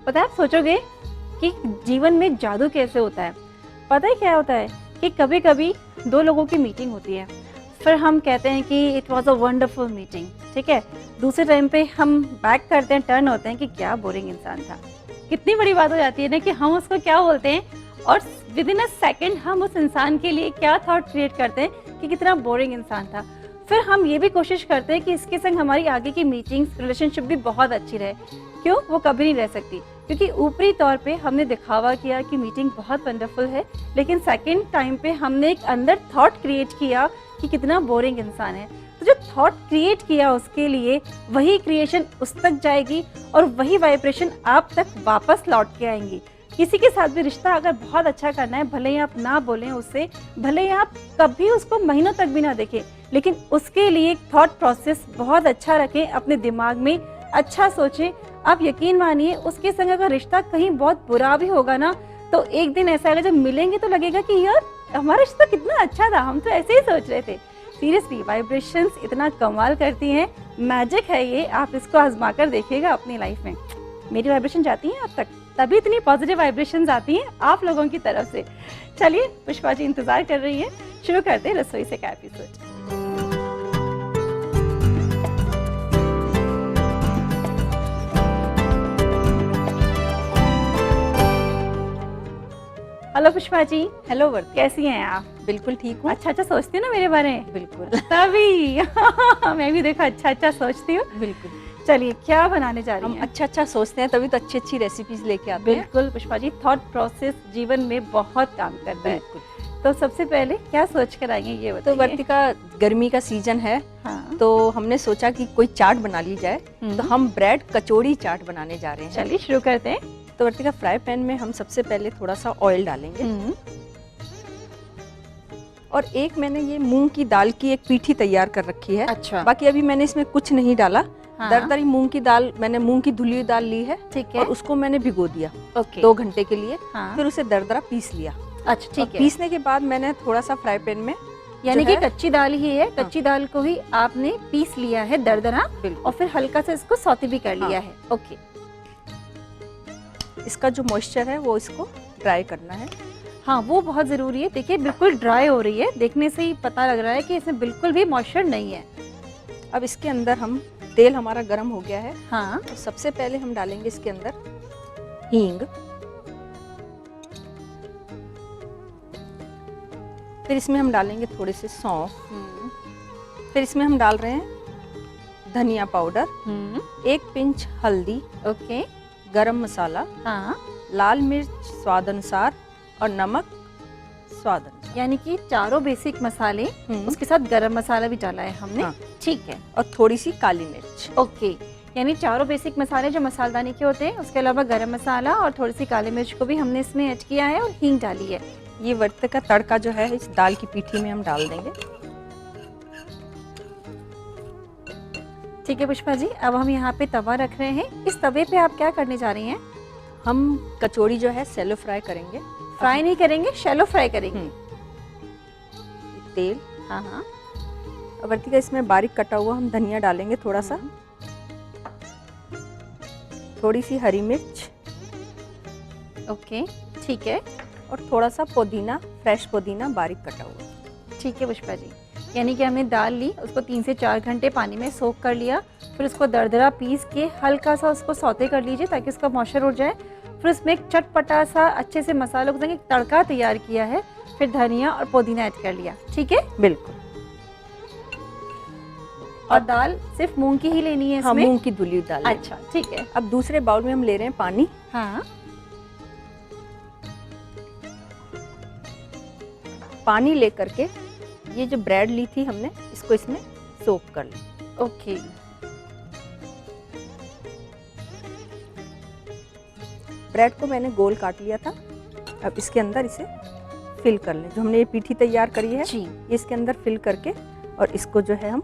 पता है, आप सोचोगे कि जीवन में जादू कैसे होता है। पता है क्या होता है कि कभी कभी दो लोगों की मीटिंग होती है, फिर हम कहते हैं कि it was a wonderful meeting, ठीक है। दूसरे टाइम पे हम बैक करते हैं, टर्न होते हैं कि क्या बोरिंग इंसान था। कितनी बड़ी बात हो जाती है ना कि हम उसको क्या बोलते हैं, और विद इन अ सेकेंड हम उस इंसान के लिए क्या थॉट क्रिएट करते हैं कि कितना बोरिंग इंसान था। फिर हम ये भी कोशिश करते हैं कि इसके संग हमारी आगे की मीटिंग्स, रिलेशनशिप भी बहुत अच्छी रहे। क्यों? वो कभी नहीं रह सकती, क्योंकि ऊपरी तौर पे हमने दिखावा किया कि मीटिंग बहुत वंडरफुल है, लेकिन सेकंड टाइम पे हमने एक अंदर थॉट क्रिएट किया कि कितना बोरिंग इंसान है। तो जो थॉट क्रिएट किया उसके लिए वही क्रिएशन उस तक जाएगी और वही वाइब्रेशन आप तक वापस लौट के आएंगी। किसी के साथ भी रिश्ता अगर बहुत अच्छा करना है, भले ही आप ना बोलें उससे, भले ही आप कभी उसको महीनों तक भी ना देखें, लेकिन उसके लिए थॉट प्रोसेस बहुत अच्छा रखें, अपने दिमाग में अच्छा सोचें। आप यकीन मानिए, उसके संग अगर रिश्ता कहीं बहुत बुरा भी होगा ना, तो एक दिन ऐसा आएगा जब मिलेंगे तो लगेगा कि यार हमारा रिश्ता कितना अच्छा था, हम तो ऐसे ही सोच रहे थे। सीरियसली वाइब्रेशंस इतना कमाल करती हैं, मैजिक है ये। आप इसको आजमा कर देखिएगा अपनी लाइफ में। मेरी वाइब्रेशन जाती हैं आप तक, तभी इतनी पॉजिटिव वाइब्रेशंस आती हैं आप लोगों की तरफ से। चलिए, पुष्पा जी इंतजार कर रही है, शुरू करते हैं रसोई से का episode. Hello Pushpa ji. Hello वर्ती, कैसी हैं आप? बिल्कुल ठीक हूँ। अच्छा सोचती हूँ ना मेरे बारे में? बिल्कुल तभी मैं भी देखो अच्छा सोचती हूँ। बिल्कुल। चलिए, क्या बनाने जा रही हम हैं? अच्छा सोचते हैं, तभी तो अच्छी रेसिपीज लेके आते हैं। बिल्कुल पुष्पा जी, थॉट प्रोसेस जीवन में बहुत काम करता है। बिल्कुल। तो सबसे पहले क्या सोच कर आएंगे ये तो बताइए। वर्तिका, गर्मी का सीजन है, हाँ। तो हमने सोचा कि कोई चाट बना ली जाए। तो हम ब्रेड कचौड़ी चाट बनाने जा रहे हैं। चलिए शुरू करते हैं। तो वर्तिका, फ्राई पैन में हम सबसे पहले थोड़ा सा ऑयल डालेंगे, और एक मैंने ये मूंग की दाल की एक पीठी तैयार कर रखी है। अच्छा। बाकी अभी मैंने इसमें कुछ नहीं डाला। हाँ। दरदरी मूंग की दाल, मैंने मूंग की धुली हुई दाल ली है, ठीक है। और उसको मैंने भिगो दिया ओके। 2 घंटे के लिए। हाँ। फिर उसे दरदरा पीस लिया। अच्छा ठीक है। पीसने के बाद मैंने थोड़ा सा फ्राई पैन में, यानी जो कि है, कच्ची दाल ही है, हाँ। कच्ची दाल को ही आपने पीस लिया है दरदरा, बिल्कुल। और फिर हल्का सा इसको सौते भी कर लिया हाँ। है। ओके। इसका जो मॉइस्चर है वो इसको ड्राई करना है। हाँ, वो बहुत ज़रूरी है। देखिए बिल्कुल ड्राई हो रही है, देखने से ही पता लग रहा है कि इसमें बिल्कुल भी मॉइस्चर नहीं है। अब इसके अंदर हम, तेल हमारा गर्म हो गया है। हाँ। तो सबसे पहले हम डालेंगे इसके अंदर हींग, फिर इसमें हम डालेंगे थोड़े से सौंफ, फिर इसमें हम डाल रहे हैं धनिया पाउडर, 1 पिंच हल्दी, ओके। गरम मसाला, हाँ। लाल मिर्च स्वाद अनुसार, और नमक स्वाद अनुसार। यानी कि चारों बेसिक मसाले, हम्म। उसके साथ गरम मसाला भी डाला है हमने। हाँ। ठीक है। और थोड़ी सी काली मिर्च। ओके। यानी चारों बेसिक मसाले जो मसालदानी के होते हैं, उसके अलावा गरम मसाला और थोड़ी सी काली मिर्च को भी हमने इसमें ऐड किया है, और हींग डाली है। ये वर्त का तड़का जो है इस दाल की पीठी में हम डाल देंगे। ठीक है पुष्पा जी, अब हम यहाँ पे तवा रख रहे हैं। इस तवे पे आप क्या करने जा रही हैं? हम कचौड़ी जो है सेलो फ्राई करेंगे। फ्राई नहीं करेंगे, शैलो फ्राई करेंगे। तेल, हाँ हाँ। वर्तिका, इसमें बारीक कटा हुआ हम धनिया डालेंगे, थोड़ा सा, थोड़ी सी हरी मिर्च, ओके ठीक है। और थोड़ा सा पुदीना, फ्रेश पुदीना बारीक कटा हुआ। ठीक है पुष्पा जी, यानी कि हमने दाल ली, उसको 3 से 4 घंटे पानी में सोक कर लिया, फिर उसको दरदरा पीस के हल्का सा उसको सौते कर लीजिए ताकि उसका मॉइस्चर उड़ जाए। फिर उसमें एक चटपटा सा अच्छे से मसालों को एक तड़का तैयार किया है, फिर धनिया और पुदीना ऐड कर लिया। ठीक है। बिल्कुल। और दाल सिर्फ मूंग की ही लेनी है इसमें? हाँ, मूंग की धुली हुई दाल। अच्छा ठीक है। अब दूसरे बाउल में हम ले रहे हैं पानी। हाँ। पानी लेकर के ये जो ब्रेड ली थी हमने, इसको इसमें सोक कर लें। ओके। ब्रेड को मैंने गोल काट लिया था। अब इसके अंदर इसे फिल कर लें। जो हमने ये पीठी तैयार करी है जी, ये इसके अंदर फिल करके, और इसको जो है हम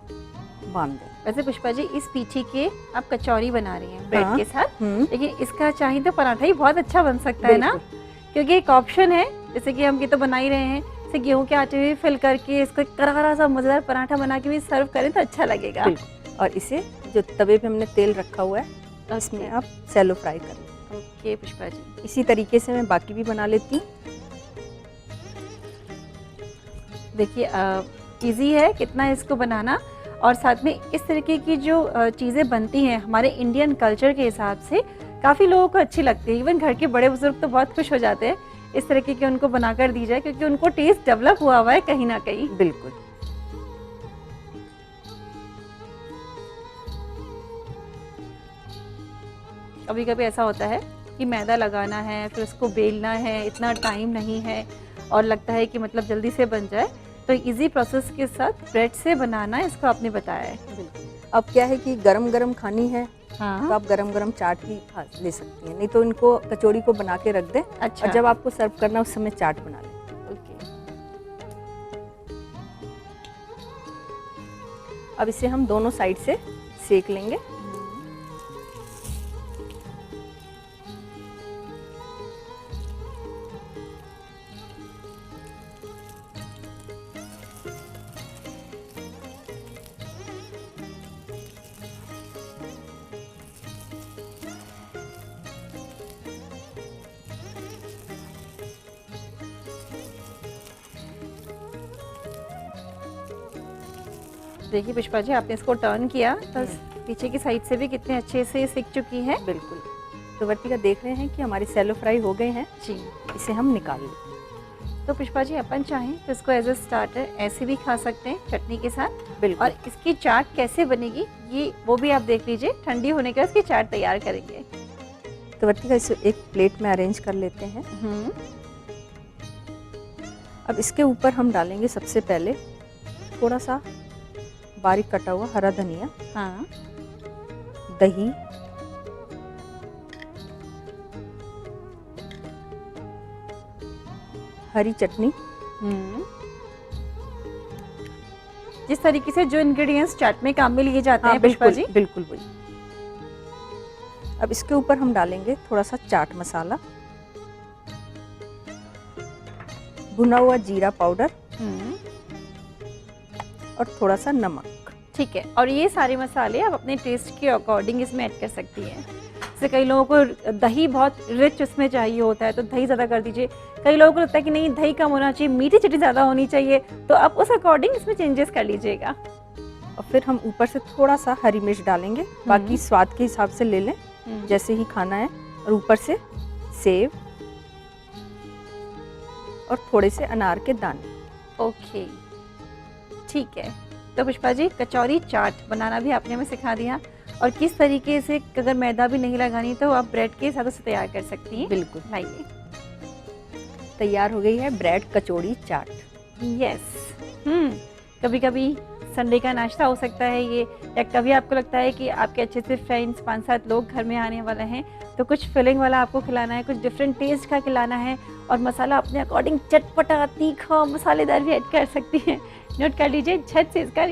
बांध दें। वैसे पुष्पा जी, इस पीठी के आप कचौरी बना रही हैं ब्रेड हाँ। के साथ, लेकिन इसका चाहिए तो पराठा ही बहुत अच्छा बन सकता है ना, क्योंकि एक ऑप्शन है। जैसे कि हम ये तो बना ही रहे हैं, जैसे गेहूं के आटे में फिल करके इसको करारा सा मजेदार पराठा बना के भी सर्व करें तो अच्छा लगेगा। और इसे जो तवे पे हमने तेल रखा हुआ है, इसमें आप सेलो फ्राई कर लें। ओके पुष्पा जी। इसी तरीके से मैं बाकी भी बना लेती हूँ। देखिए इजी है कितना इसको बनाना, और साथ में इस तरीके की जो चीज़ें बनती हैं हमारे इंडियन कल्चर के हिसाब से काफ़ी लोगों को अच्छी लगती है। इवन घर के बड़े बुजुर्ग तो बहुत खुश हो जाते हैं इस तरीके की उनको बनाकर दी जाए, क्योंकि उनको टेस्ट डेवलप हुआ है कहीं ना कहीं। बिल्कुल। कभी कभी ऐसा होता है कि मैदा लगाना है, फिर उसको बेलना है, इतना टाइम नहीं है और लगता है कि मतलब जल्दी से बन जाए, तो इजी प्रोसेस के साथ ब्रेड से बनाना है, इसको आपने बताया है। बिल्कुल। अब क्या है कि गरम गरम खानी है हाँ। तो आप गरम गरम चाट भी खा ले सकती हैं, नहीं तो इनको कचौड़ी को बना के रख दें। अच्छा। और जब आपको सर्व करना है उस समय चाट बना लें। ओके। अब इसे हम दोनों साइड से सेक लेंगे। देखिए पुष्पा जी, आपने इसको टर्न किया तो पीछे की साइड से भी कितने अच्छे से सिक चुकी है। बिल्कुल। तो वर्तिका देख रहे हैं कि हमारे सैलो फ्राई हो गए हैं जी। इसे हम निकाल लें। तो पुष्पा जी अपन चाहें तो इसको एज ए स्टार्टर ऐसे भी खा सकते हैं चटनी के साथ। बिल्कुल। और इसकी चाट कैसे बनेगी ये वो भी आप देख लीजिए, ठंडी होने के बाद इसकी चाट तैयार करेंगे। तो वर्तिका इसे एक प्लेट में अरेंज कर लेते हैं। अब इसके ऊपर हम डालेंगे सबसे पहले थोड़ा सा बारीक कटा हुआ हरा धनिया, हाँ। दही, हरी चटनी। जिस तरीके से जो इंग्रेडिएंट्स चाट में काम में लिए जाते हैं पुष्पा बिल्कुल जी। बिल्कुल वही। अब इसके ऊपर हम डालेंगे थोड़ा सा चाट मसाला, भुना हुआ जीरा पाउडर और थोड़ा सा नमक। ठीक है। और ये सारे मसाले आप अपने टेस्ट के अकॉर्डिंग इसमें ऐड कर सकती हैं। जैसे कई लोगों को दही बहुत रिच उसमें चाहिए होता है तो दही ज़्यादा कर दीजिए, कई लोगों को लगता है कि नहीं दही कम होना चाहिए, मीठी चटनी ज़्यादा होनी चाहिए, तो आप उस अकॉर्डिंग इसमें चेंजेस कर लीजिएगा। और फिर हम ऊपर से थोड़ा सा हरी मिर्च डालेंगे, बाकी स्वाद के हिसाब से ले लें जैसे ही खाना है। और ऊपर से सेव और थोड़े से अनार के दाने। ओके ठीक है। तो पुष्पा जी कचौरी चाट बनाना भी आपने हमें सिखा दिया, और किस तरीके से अगर मैदा भी नहीं लगानी तो आप ब्रेड के साथ उसे तैयार कर सकती हैं। बिल्कुल। लाइए, तैयार हो गई है ब्रेड कचौड़ी चाट। यस। कभी कभी संडे का नाश्ता हो सकता है ये, या कभी आपको लगता है कि आपके अच्छे से फ्रेंड्स 5-7 लोग घर में आने वाले हैं तो कुछ फिलिंग वाला आपको खिलाना है, कुछ डिफरेंट टेस्ट का खिलाना है, और मसाला अपने अकॉर्डिंग चटपटा तीखा मसालेदार भी ऐड कर सकती हैं। नोट कर लीजिए झट से इसका।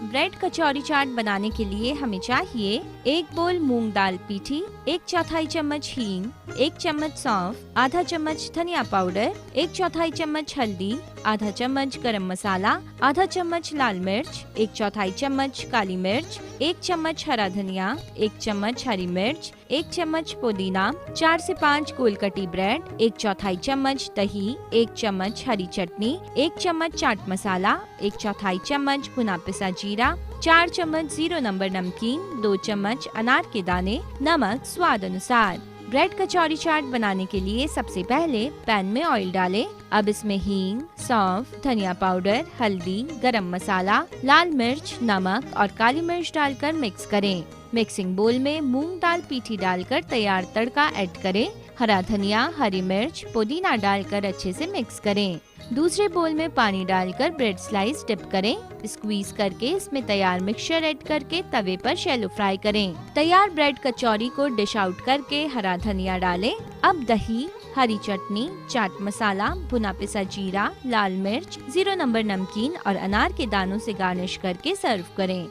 ब्रेड कचौरी चाट बनाने के लिए हमें चाहिए 1 बोल मूंग दाल पीठी, 1/4 चम्मच हींग, 1 चम्मच सौंफ, आधा चम्मच धनिया पाउडर, 1/4 चम्मच हल्दी, आधा चम्मच गरम मसाला, आधा चम्मच लाल मिर्च, 1/4 चम्मच काली मिर्च, 1 चम्मच हरा धनिया, 1 चम्मच हरी मिर्च, 1 चम्मच पुदीना, 4 से 5 गोल कटी ब्रेड, 1/4 चम्मच दही, 1 चम्मच हरी चटनी, 1 चम्मच चाट मसाला, 1/4 चम्मच भुना पिसा जीरा, 4 चम्मच 0 नंबर नमकीन, 2 चम्मच अनार के दाने, नमक स्वाद अनुसार। ब्रेड कचौरी चाट बनाने के लिए सबसे पहले पैन में ऑयल डालें। अब इसमें हींग, सौंफ, धनिया पाउडर, हल्दी, गरम मसाला, लाल मिर्च, नमक और काली मिर्च डालकर मिक्स करें। मिक्सिंग बोल में मूंग दाल पीठी डालकर तैयार तड़का ऐड करें। हरा धनिया, हरी मिर्च, पुदीना डालकर अच्छे से मिक्स करें। दूसरे बोल में पानी डालकर ब्रेड स्लाइस डिप करें। स्क्वीज करके इसमें तैयार मिक्सचर ऐड करके तवे पर शैलो फ्राई करें। तैयार ब्रेड कचौरी को डिश आउट करके हरा धनिया डालें। अब दही, हरी चटनी, चाट मसाला, भुना पिसा जीरा, लाल मिर्च, 0 नंबर नमकीन और अनार के दानों से गार्निश करके सर्व करें।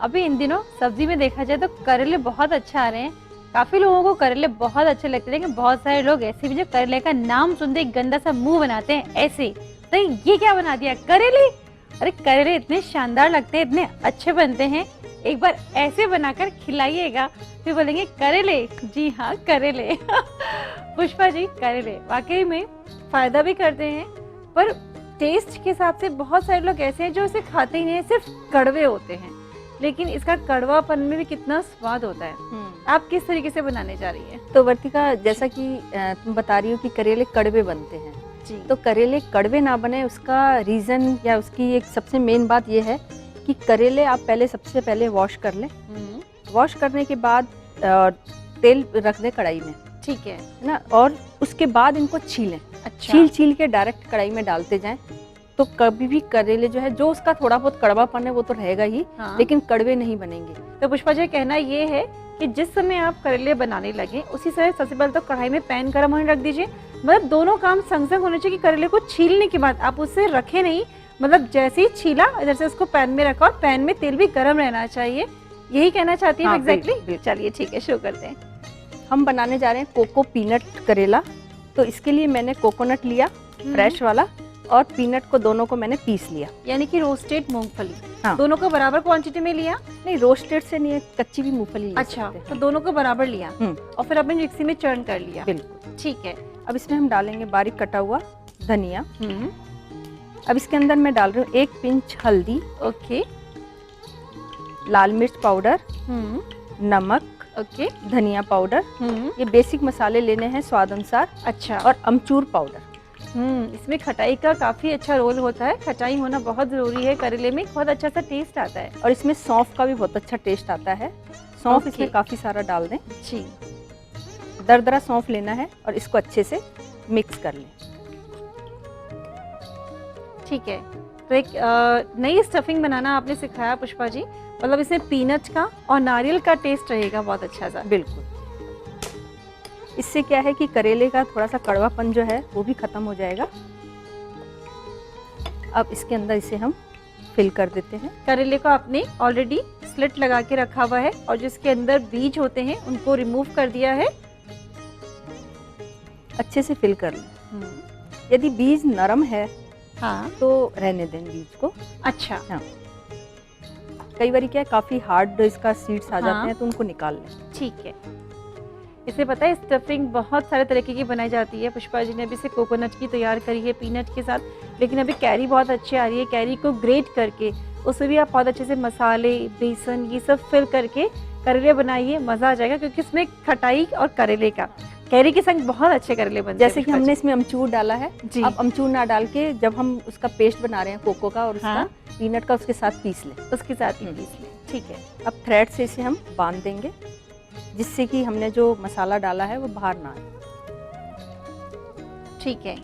अभी इन दिनों सब्जी में देखा जाए तो करेले बहुत अच्छा आ रहे हैं। काफी लोगों को करेले बहुत अच्छे लगते हैं, लेकिन बहुत सारे लोग ऐसे भी जो करेले का नाम सुनते ही गंदा सा मुंह बनाते हैं ऐसे। तो ये क्या बना दिया, करेले? अरे करेले इतने शानदार लगते हैं, इतने अच्छे बनते हैं। एक बार ऐसे बनाकर खिलाइएगा, फिर बोलेंगे करेले। जी हाँ, करेले। पुष्पा जी, करेले वाकई में फायदा भी करते हैं, पर टेस्ट के हिसाब से बहुत सारे लोग ऐसे हैं जो इसे खाते ही नहीं, सिर्फ कड़वे होते हैं। लेकिन इसका कड़वापन में भी कितना स्वाद होता है। आप किस तरीके से बनाने जा रही हैं? तो वर्तिका, जैसा कि तुम बता रही हो कि करेले कड़वे बनते हैं जी। तो करेले कड़वे ना बने उसका रीज़न या उसकी एक सबसे मेन बात ये है कि करेले आप सबसे पहले वॉश कर लें। वॉश करने के बाद तेल रख दें कढ़ाई में, ठीक है ना, और उसके बाद इनको छीलें। अच्छा। छील के डायरेक्ट कढ़ाई में डालते जाएं, तो कभी भी करेले जो है, जो उसका थोड़ा बहुत कड़वापन है वो तो रहेगा ही, हाँ। लेकिन कड़वे नहीं बनेंगे। तो पुष्पा जी, कहना ये है कि जिस समय आप करेले बनाने लगे उसी समय सबसे पहले तो कढ़ाई में पैन गर्म होने रख दीजिए। मतलब दोनों काम संग संग होने चाहिए कि करेले को छीलने के बाद आप उससे रखे नहीं, मतलब जैसे ही छीला इधर से उसको पैन में रखा, और पैन में तेल भी गर्म रहना चाहिए। यही कहना चाहती हूँ। हाँ, एग्जैक्टली। चलिए ठीक है, शुरू करते हैं। हम बनाने जा रहे हैं कोको पीनट करेला। तो इसके लिए मैंने कोकोनट लिया फ्रेश वाला, और पीनट को दोनों को मैंने पीस लिया, यानी कि रोस्टेड मूंगफली। हाँ। दोनों को बराबर क्वांटिटी में लिया? नहीं, रोस्टेड से नहीं, कच्ची भी मूंगफली ले अच्छा, सकते हैं। तो दोनों को बराबर लिया हम्म। और फिर आपने मिक्सी में चर्न कर लिया। बिल्कुल ठीक है। अब इसमें हम डालेंगे बारीक कटा हुआ धनिया। अब इसके अंदर मैं डाल रही हूँ 1 पिंच हल्दी, ओके। लाल मिर्च पाउडर, नमक, ओके। धनिया पाउडर। ये बेसिक मसाले लेने हैं स्वाद अनुसार, अच्छा। और अमचूर पाउडर। इसमें खटाई का काफी अच्छा रोल होता है। खटाई होना बहुत जरूरी है करेले में, बहुत अच्छा सा टेस्ट आता है। और इसमें सौंफ का भी बहुत अच्छा टेस्ट आता है। सौंफ ओके। इसमें काफी सारा डाल दें। जी। दरदरा सौंफ लेना है और इसको अच्छे से मिक्स कर लें। ठीक है। तो एक नई स्टफिंग बनाना आपने सिखाया पुष्पा जी। मतलब इसमें पीनट का और नारियल का टेस्ट रहेगा बहुत अच्छा सा। बिल्कुल। इससे क्या है कि करेले का थोड़ा सा कड़वापन जो है वो भी खत्म हो जाएगा। अब इसके अंदर इसे हम फिल कर देते हैं। करेले को आपने ऑलरेडी स्लिट लगा के रखा हुआ है, और जिसके अंदर बीज होते हैं उनको रिमूव कर दिया है। अच्छे से फिल कर लें। यदि बीज नरम है हाँ। तो रहने दें बीज को। अच्छा। हाँ। कई बार क्या है, काफी हार्ड इसका सीड्स आ हाँ। जाते हैं, तो उनको निकाल लें। ठीक है। इसे पता है स्टफिंग बहुत सारे तरीके की बनाई जाती है। पुष्पा जी ने अभी से कोकोनट की तैयार करी है पीनट के साथ, लेकिन अभी कैरी बहुत अच्छी आ रही है। कैरी को ग्रेट करके उसमें भी आप बहुत अच्छे से मसाले, बेसन, ये सब फिल करके करेले बनाइए, मजा आ जाएगा। क्योंकि इसमें खटाई और करेले का, कैरी के संग बहुत अच्छे करेले बनते हैं। जैसे कि हमने इसमें अमचूर डाला है जी। अब अमचूर ना डाल के जब हम उसका पेस्ट बना रहे हैं कोको का और उसका हाँ। पीनट का, उसके साथ पीस लें। उसके साथ ही पीस लें। ठीक है। अब थ्रेड से इसे हम बांध देंगे, जिससे कि हमने जो मसाला डाला है वो बाहर ना आए। ठीक है।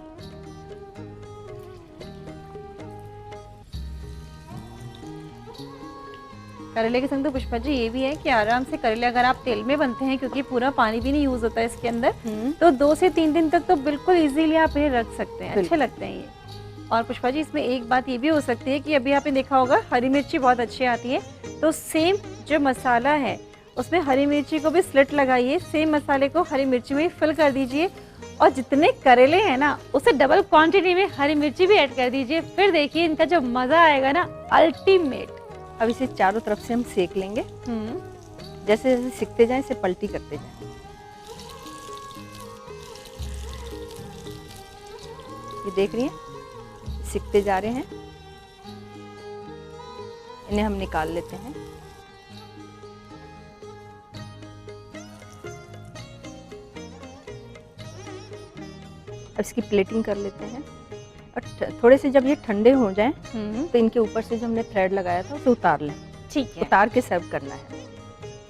करेले के संग तो पुष्पा जी ये भी है कि आराम से करेले अगर आप तेल में बनते हैं, क्योंकि पूरा पानी भी नहीं यूज होता है इसके अंदर, तो 2 से 3 दिन तक तो बिल्कुल इजीली आप इन्हें रख सकते हैं। अच्छे बिल्कुल। लगते हैं ये। और पुष्पा जी, इसमें एक बात ये भी हो सकती है कि अभी आपने देखा होगा हरी मिर्ची बहुत अच्छी आती है, तो सेम जो मसाला है उसमें हरी मिर्ची को भी स्लिट लगाइए, सेम मसाले को हरी मिर्ची में फिल कर दीजिए, और जितने करेले हैं ना उससे डबल क्वांटिटी में हरी मिर्ची भी ऐड कर दीजिए। फिर देखिए इनका जो मजा आएगा ना, अल्टीमेट। अब इसे चारों तरफ से हम सेक लेंगे। जैसे जैसे सिकते जाएं इसे पलटी करते जाएं। ये देख रही हैं, सिकते जा रहे हैं। इन्हें हम निकाल लेते हैं। अब इसकी प्लेटिंग कर लेते हैं, और थोड़े से जब ये ठंडे हो जाएं तो इनके ऊपर से जो हमने थ्रेड लगाया था उसे उतार लें। ठीक है। उतार के सर्व करना है।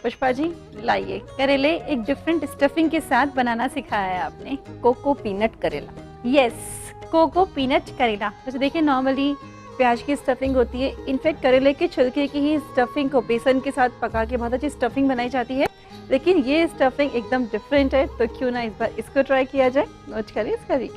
पुष्पा जी, लाइए, करेले एक डिफरेंट स्टफिंग के साथ बनाना सिखाया है आपने। कोको पीनट करेला। यस, कोको पीनट करेला। वैसे देखिए नॉर्मली प्याज की स्टफिंग होती है, इनफैक्ट करेले के छिलके की ही स्टफिंग को बेसन के साथ पका के बहुत अच्छी स्टफिंग बनाई जाती है, लेकिन ये स्टफिंग एकदम डिफरेंट है। तो क्यों ना इस बार इसको ट्राई किया जाए। नोट करिए इसका भी।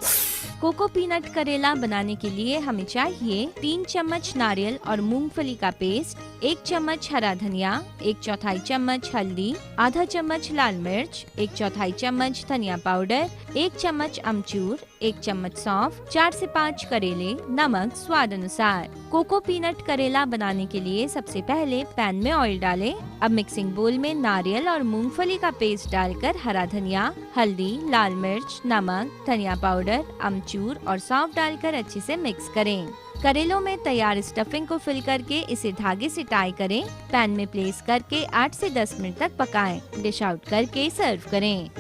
कोको पीनट करेला बनाने के लिए हमें चाहिए 3 चम्मच नारियल और मूंगफली का पेस्ट, 1 चम्मच हरा धनिया, 1/4 चम्मच हल्दी, आधा चम्मच लाल मिर्च, 1/4 चम्मच धनिया पाउडर, 1 चम्मच अमचूर, 1 चम्मच सौंफ, 4 से 5 करेले, नमक स्वाद अनुसार। कोको पीनट करेला बनाने के लिए सबसे पहले पैन में ऑयल डालें। अब मिक्सिंग बोल में नारियल और मूंगफली का पेस्ट डालकर हरा धनिया, हल्दी, लाल मिर्च, नमक, धनिया पाउडर, अमचूर और सौंफ डालकर अच्छे से मिक्स करें। करेलों में तैयार स्टफिंग को फिल करके इसे धागे से टाई करें। पैन में प्लेस करके 8 से 10 मिनट तक पकाएं। डिश आउट करके सर्व करें।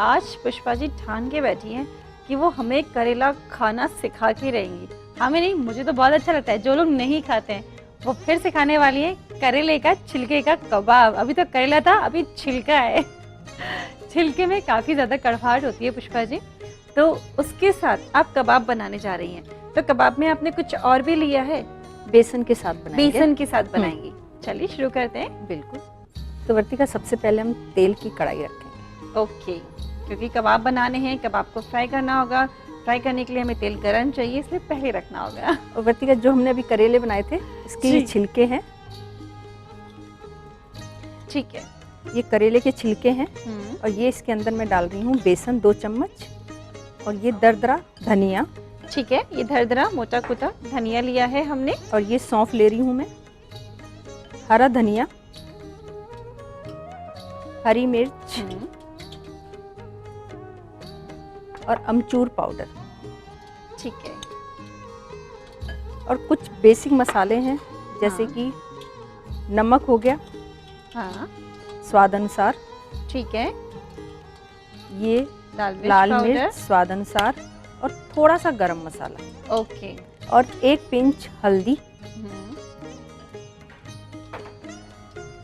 आज पुष्पा जी ठान के बैठी हैं कि वो हमें करेला खाना सिखा के रहेंगी। हमें नहीं, मुझे तो बहुत अच्छा लगता है। जो लोग नहीं खाते हैं वो फिर सिखाने वाली है करेले का छिलके का कबाब। अभी तो करेला था, अभी छिलका है। छिलके में काफ़ी ज़्यादा कड़वाहट होती है पुष्पा जी, तो उसके साथ आप कबाब बनाने जा रही हैं। तो कबाब में आपने कुछ और भी लिया है? बेसन के साथ बनाएंगे। बेसन के साथ बनाएंगी। चलिए शुरू करते हैं। बिल्कुल। तो वर्तिका, सबसे पहले हम तेल की कढ़ाई रखेंगे। ओके, क्योंकि कबाब बनाने हैं, कबाब को फ्राई करना होगा। फ्राई करने के लिए हमें तेल गरम चाहिए, इसलिए पहले रखना होगा। और वर्तिका, जो हमने अभी करेले बनाए थे इसके जी। छिलके हैं। ठीक है। ये करेले के छिलके हैं और ये इसके अंदर मैं डाल रही हूँ बेसन 2 चम्मच और ये दरदरा धनिया। ठीक है, ये दरदरा मोटा कुटा धनिया लिया है हमने। और ये सौंफ ले रही हूँ मैं, हरा धनिया, हरी मिर्च और अमचूर पाउडर। ठीक है। और कुछ बेसिक मसाले हैं जैसे हाँ। कि नमक हो गया हाँ, स्वाद अनुसार, ठीक है। ये लाल मिर्च पाउडर। स्वाद अनुसार और थोड़ा सा गरम मसाला ओके। और 1 पिंच हल्दी।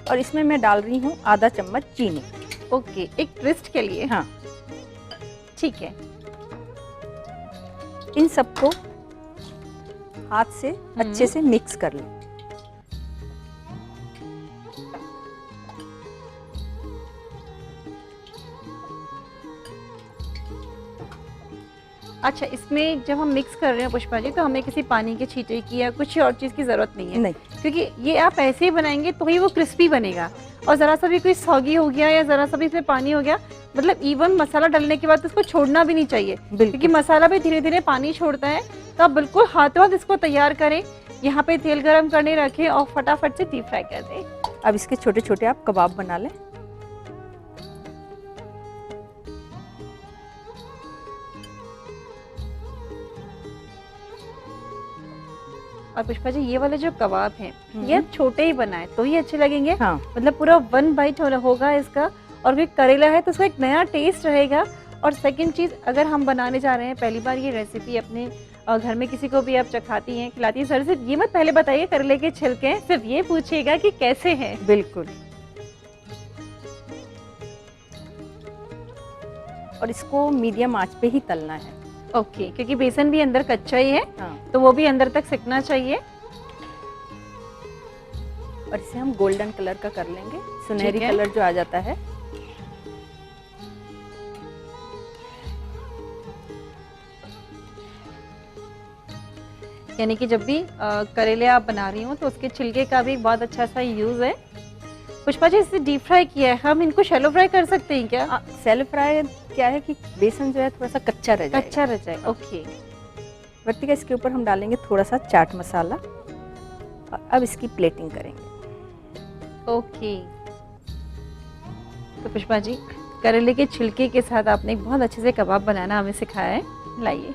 और इसमें मैं डाल रही हूँ आधा चम्मच चीनी। ओके, एक ट्विस्ट के लिए। हाँ, ठीक है। इन सबको हाथ से अच्छे से मिक्स कर लें। अच्छा, इसमें जब हम मिक्स कर रहे हैं पुष्पा जी, तो हमें किसी पानी के छींटे की या कुछ और चीज़ की ज़रूरत नहीं है? नहीं, क्योंकि ये आप ऐसे ही बनाएंगे तो ही वो क्रिस्पी बनेगा। और ज़रा सा भी कोई सॉगी हो गया या ज़रा सा भी इसमें पानी हो गया, मतलब इवन मसाला डालने के बाद तो उसको छोड़ना भी नहीं चाहिए, क्योंकि मसाला भी धीरे धीरे पानी छोड़ता है। तो आप बिल्कुल हाथों हाथ इसको तैयार करें। यहाँ पे तेल गरम करने रखें और फटाफट से डीप फ्राई कर दें। अब इसके छोटे छोटे आप कबाब बना लें। और पुष्पा जी, ये वाले जो कबाब हैं ये आप छोटे ही बनाए तो ही अच्छे लगेंगे। हाँ, मतलब पूरा 1 बाइट होगा इसका, और फिर करेला है तो उसका एक नया टेस्ट रहेगा। और सेकंड चीज़, अगर हम बनाने जा रहे हैं पहली बार ये रेसिपी अपने घर में किसी को भी आप चखाती हैं, खिलाती हैं, सर सिर्फ ये मत पहले बताइए करेले के छिलके हैं, सिर्फ ये पूछिएगा कि कैसे हैं। बिल्कुल। और इसको मीडियम आंच पे ही तलना है। ओके, क्योंकि बेसन भी अंदर कच्चा ही है। हाँ। तो वो भी अंदर तक सिकना चाहिए। और इसे हम गोल्डन कलर का कर लेंगे, सुनहरी ठीक है। कलर जो आ जाता है। यानी कि जब भी करेले आप बना रही हो तो उसके छिलके का भी बहुत अच्छा सा यूज़ है। पुष्पा जी, इसे डीप फ्राई किया है, हम इनको शैलो फ्राई कर सकते हैं क्या? सेलो फ्राई क्या है कि बेसन जो है थोड़ा सा कच्चा रह जाएगा। अच्छा रह जाए। ओके। वर्तिका, इसके ऊपर हम डालेंगे थोड़ा सा चाट मसाला और अब इसकी प्लेटिंग करेंगे। ओके। तो पुष्पा जी, करेले के छिलके के साथ आपने एक बहुत अच्छे से कबाब बनाना हमें सिखाया है। लाइए,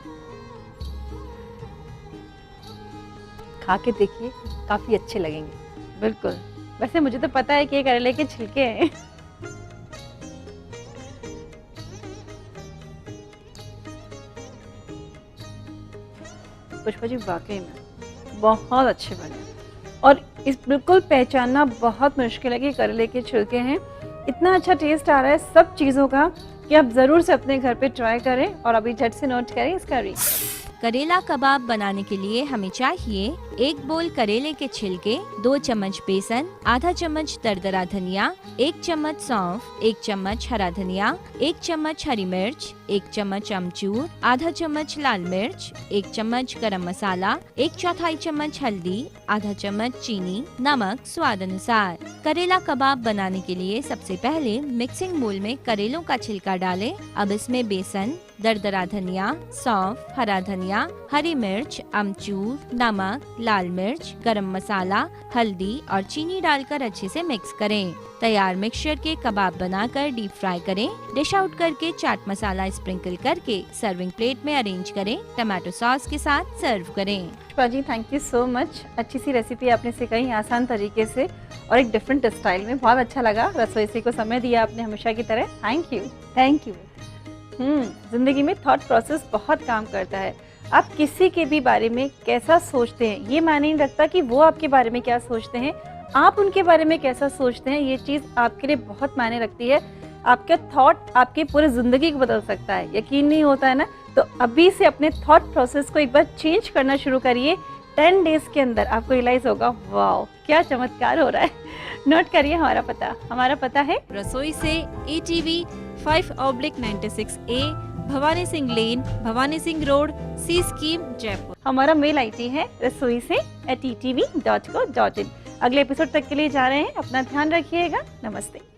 खा के देखिए, काफी अच्छे लगेंगे। बिल्कुल। वैसे मुझे तो पता है कि ये करेले के छिलके हैं। पुष्पा जी, वाकई में बहुत अच्छे बने। और इस बिल्कुल पहचानना बहुत मुश्किल है कि करेले के छिलके हैं, इतना अच्छा टेस्ट आ रहा है सब चीज़ों का कि आप ज़रूर से अपने घर पे ट्राई करें। और अभी झट से नोट करें इसका रीज़न। करेला कबाब बनाने के लिए हमें चाहिए 1 बोल करेले के छिलके, 2 चम्मच बेसन, आधा चम्मच दरदरा धनिया, 1 चम्मच सौंफ, 1 चम्मच हरा धनिया, 1 चम्मच हरी मिर्च, 1 चम्मच अमचूर, आधा चम्मच लाल मिर्च, 1 चम्मच गरम मसाला, 1/4 चम्मच हल्दी, आधा चम्मच चीनी, नमक स्वाद अनुसार। करेला कबाब बनाने के लिए सबसे पहले मिक्सिंग बोल में करेलों का छिलका डालें। अब इसमें बेसन, दरदरा धनिया, सौंफ, हरा धनिया, हरी मिर्च, अमचूर, नमक, लाल मिर्च, गरम मसाला, हल्दी और चीनी डालकर अच्छे से मिक्स करें। तैयार मिक्सचर के कबाब बनाकर डीप फ्राई करें। डिश आउट करके चाट मसाला स्प्रिंकल करके सर्विंग प्लेट में अरेंज करें। टमाटो सॉस के साथ सर्व करें। Pushpa ji thank you so much. अच्छी सी रेसिपी आपने सिखाई आसान तरीके से और एक डिफरेंट स्टाइल में। बहुत अच्छा लगा। रसोई से को समय दिया आपने हमेशा की तरह। Thank you. Thank you. जिंदगी में थॉट प्रोसेस बहुत काम करता है। आप किसी के भी बारे में कैसा सोचते हैं ये मायने नहीं रखता कि वो आपके बारे में क्या सोचते हैं, आप उनके बारे में कैसा सोचते हैं ये चीज़ आपके लिए बहुत मायने रखती है। आपका थॉट आपकी पूरी ज़िंदगी को बदल सकता है। यकीन नहीं होता है ना, तो अभी से अपने थॉट प्रोसेस को एक बार चेंज करना शुरू करिए। 10 डेज के अंदर आपको रियलाइज़ होगा वाओ क्या चमत्कार हो रहा है। नोट करिए हमारा पता है रसोई से ATV 5/96A, भवानी सिंह लेन, भवानी सिंह रोड, सी स्कीम, जयपुर। हमारा मेल ID है rasoi@ettv.co.in। अगले एपिसोड तक के लिए जा रहे हैं। अपना ध्यान रखिएगा। नमस्ते।